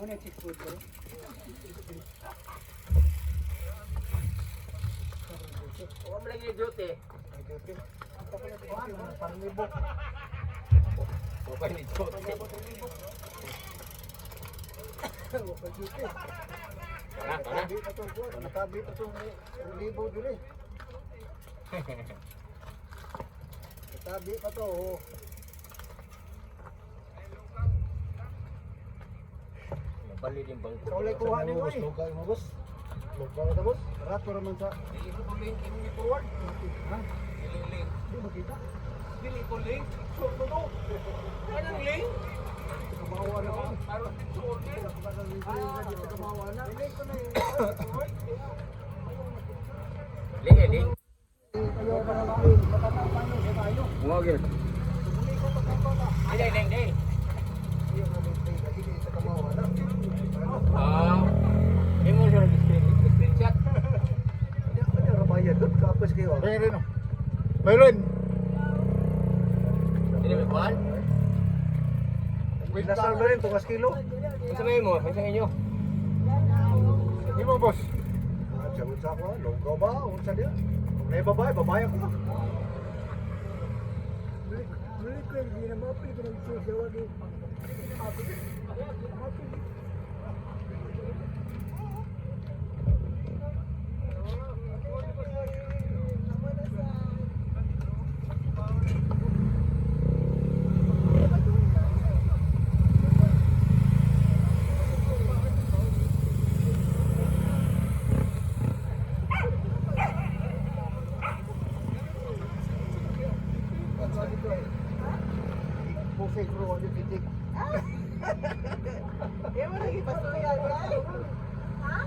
Ano yung 6 foot ko? Huwag mo lang yung duty. Panglibok. Okay ni duty. Tara. Nakabi pa itong libo dun eh. Nakabi pa ito. Nabali din bangko. Sa ulay kuha nyo eh. Lugaw mo boss. Lugaw na boss. Rato naman sa... Dili ko link, hindi forward. Ha? Link. Hindi makita. Dili ko link. Short mo to. Anong link? Kamawa na ba? Aron din sa order. Kamawa na. Hindi ko na yung... Link eh, link. Ayaw ka na ba? Matatapan nyo sa tayo. Ngogil. Tumuli ko pagkakala. Ay, link, link. Ayaw na yung pay. Hindi sa kamawa na. Hindi mo siya nag-screenshot. Ano rabayan doon? Kapos kayo. Meron. Meron. Hindi mo kuhan? Nasal ba rin? Tungas kilo? Ang sabihin mo, ang sabihin nyo. Hindi mo, boss. Sagot sa ako, lugaw ba? Unsa niya? Kung na babae, babae ako. Balik ko, hindi na mapili ko ng susawa din. Buffet crew, ano titik? Ewan lagi pasuyan, guys. Ha?